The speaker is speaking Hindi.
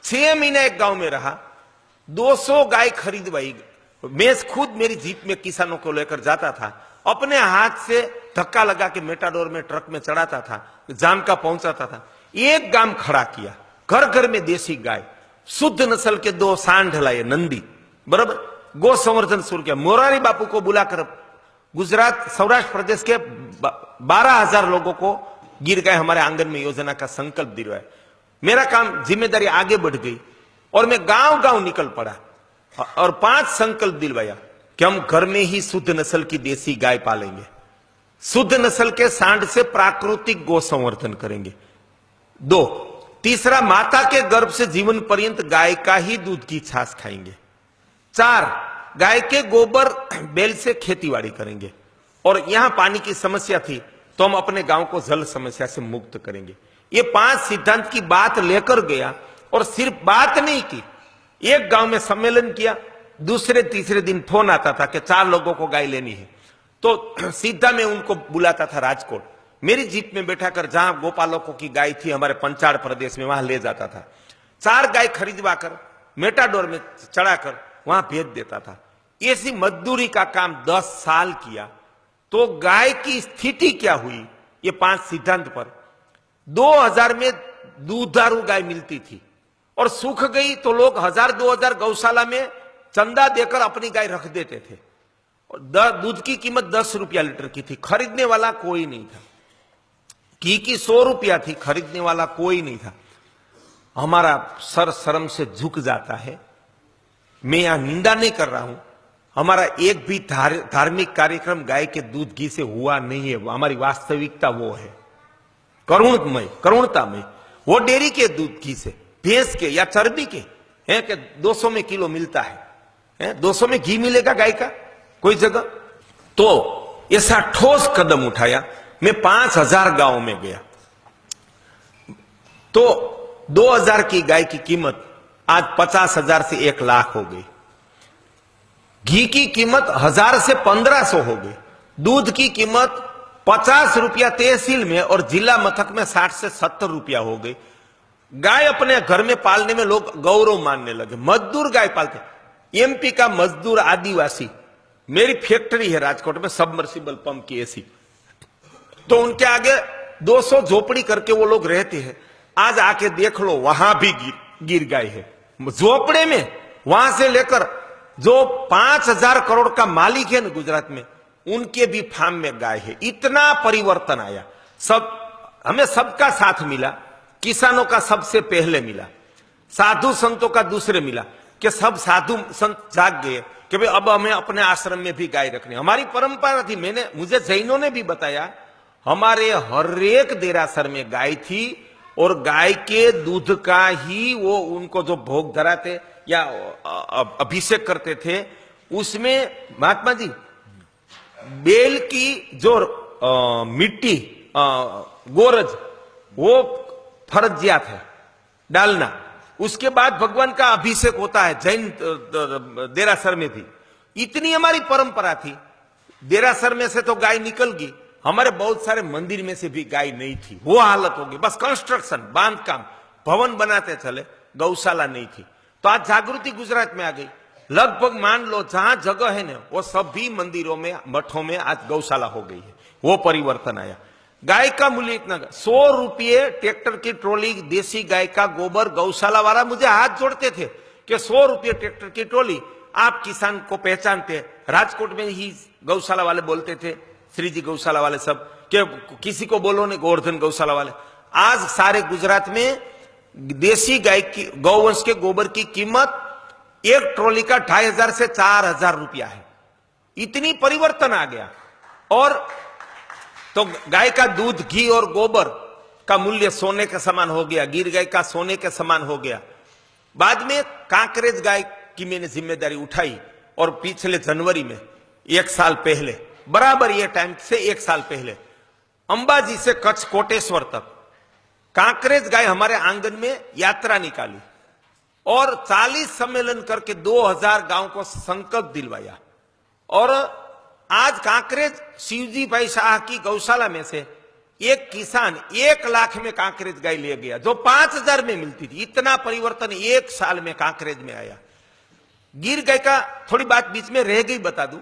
6 महीने एक गांव में रहा, 200 गाय खरीदवाई। मैं खुद मेरी जीप में किसानों को लेकर जाता था, अपने हाथ से धक्का लगा के मेटाडोर में ट्रक में चढ़ाता था, जाम का पहुंचाता था। एक गांव खड़ा किया, घर घर में देसी गाय, शुद्ध नस्ल के 2 सांड लाए, नंदी, बराबर, गौ संवर्धन शुरू किया। मोरारी बापू को बुलाकर गुजरात सौराष्ट्र प्रदेश के 12,000 लोगों को गिर गए हमारे आंगन में योजना का संकल्प दिलवाया। मेरा काम, जिम्मेदारी आगे बढ़ गई और मैं गांव गांव निकल पड़ा और 5 संकल्प दिलवाया कि हम घर में ही शुद्ध नस्ल की देसी गाय पालेंगे, शुद्ध नस्ल के सांड से प्राकृतिक गौ संवर्धन करेंगे। 2, तीसरा, माता के गर्भ से जीवन पर्यंत गाय का ही दूध की छाछ खाएंगे। 4, गाय के गोबर बैल से खेतीबाड़ी करेंगे। और यहां पानी की समस्या थी तो हम अपने गांव को जल समस्या से मुक्त करेंगे। ये 5 सिद्धांत की बात लेकर गया और सिर्फ बात नहीं की, एक गांव में सम्मेलन किया, दूसरे तीसरे दिन फोन आता था कि 4 लोगों को गाय लेनी है, तो सीधा मैं उनको बुलाता था राजकोट, मेरी जीप में बैठा कर, जहां गोपालकों की गाय थी हमारे पंचाड़ प्रदेश में, वहां ले जाता था। 4 गाय खरीदवा कर मेटाडोर में चढ़ाकर वहां भेज देता था। ऐसी मजदूरी का काम 10 साल किया तो गाय की स्थिति क्या हुई, ये 5 सिद्धांत पर 2000 में दूधारू गाय मिलती थी और सूख गई तो लोग 1000-2000 गौशाला में चंदा देकर अपनी गाय रख देते थे। और दूध की कीमत 10 रुपया लीटर की थी, खरीदने वाला कोई नहीं था। घी की 100 रुपया थी, खरीदने वाला कोई नहीं था। हमारा सर शर्म से झुक जाता है। मैं यहां निंदा नहीं कर रहा हूं, हमारा एक भी धार्मिक कार्यक्रम गाय के दूध घी से हुआ नहीं है। हमारी वास्तविकता वो है, करुणतामय। वो डेयरी के दूध घी से, भैंस के या चर्बी के हैं कि 200 में किलो मिलता है, 200 में घी मिलेगा गाय का कोई जगह? तो ऐसा ठोस कदम उठाया। मैं 5000 गांव में गया तो 2000 की गाय की कीमत आज 50,000 से 1 लाख हो गई। घी की कीमत 1000 से 1500 हो गई। दूध की कीमत 50 रुपया तहसील में और जिला मथक में 60 से 70 रुपया हो गई। गाय अपने घर में पालने में लोग गौरव मानने लगे। मजदूर गाय पालते, एमपी का मजदूर आदिवासी, मेरी फैक्ट्री है राजकोट में सबमर्सिबल पंप की ऐसी, तो उनके आगे 200 झोपड़ी करके वो लोग रहते हैं। आज आके देख लो, वहां भी गिर गाय है झोपड़े में। वहां से लेकर जो 5000 करोड़ का मालिक है ना गुजरात में, उनके भी फार्म में गाय है। इतना परिवर्तन आया। हमें सबका साथ मिला, किसानों का सबसे पहले मिला, साधु संतों का दूसरे मिला, कि सब साधु संत जाग गए कि भाई अब हमें अपने आश्रम में भी गाय रखनी। हमारी परंपरा थी, मुझे जैनों ने भी बताया, हमारे हर एक देरासर में गाय थी और गाय के दूध का ही वो उनको जो भोग धराते या अभिषेक करते थे, उसमें महात्मा जी बेल की जो मिट्टी गोरज वो फर्जियात है डालना। उसके बाद भगवान का अभिषेक होता है। जैन देरासर में भी इतनी हमारी परंपरा थी। देरासर में से तो गाय निकल गई, हमारे बहुत सारे मंदिर में से भी गाय नहीं थी। वो हालत होगी, बस कंस्ट्रक्शन, बांधकाम, भवन बनाते चले, गौशाला नहीं थी। तो आज जागृति गुजरात में आ गई। लगभग मान लो जहां जगह है ना, वो सभी मंदिरों में, मठों में आज गौशाला हो गई है। वो परिवर्तन आया। गाय का मूल्य इतना, 100 रुपये ट्रैक्टर की ट्रॉली देसी गाय का गोबर। गौशाला वाला मुझे हाथ जोड़ते थे कि 100 रुपये ट्रैक्टर की ट्रॉली। आप किसान को पहचानते, राजकोट में ही गौशाला वाले बोलते थे, श्री जी गौशाला वाले सब, कि किसी को बोलो ने गोवर्धन गौशाला वाले। आज सारे गुजरात में देसी गाय की, गौवंश के गोबर की कीमत एक ट्रॉली का 2500 से 4000 रुपया है। इतनी परिवर्तन आ गया। और तो गाय का दूध, घी और गोबर का मूल्य सोने के समान हो गया, गिर गाय का सोने के समान हो गया। बाद में कांकरेज गाय की मैंने जिम्मेदारी उठाई और पिछले जनवरी में 1 साल पहले, बराबर ये टाइम से 1 साल पहले, अंबाजी से कच्छ कोटेश्वर तक कांकरेज गाय हमारे आंगन में यात्रा निकाली और 40 सम्मेलन करके 2000 गांव को संकल्प दिलवाया। और आज कांकरेज शिवजी भाई शाह की गौशाला में से एक किसान 1 लाख में कांकरेज गाय ले गया जो 5,000 में मिलती थी। इतना परिवर्तन 1 साल में कांकरेज में आया। गिर गाय का थोड़ी बात बीच में रह गई, बता दूं।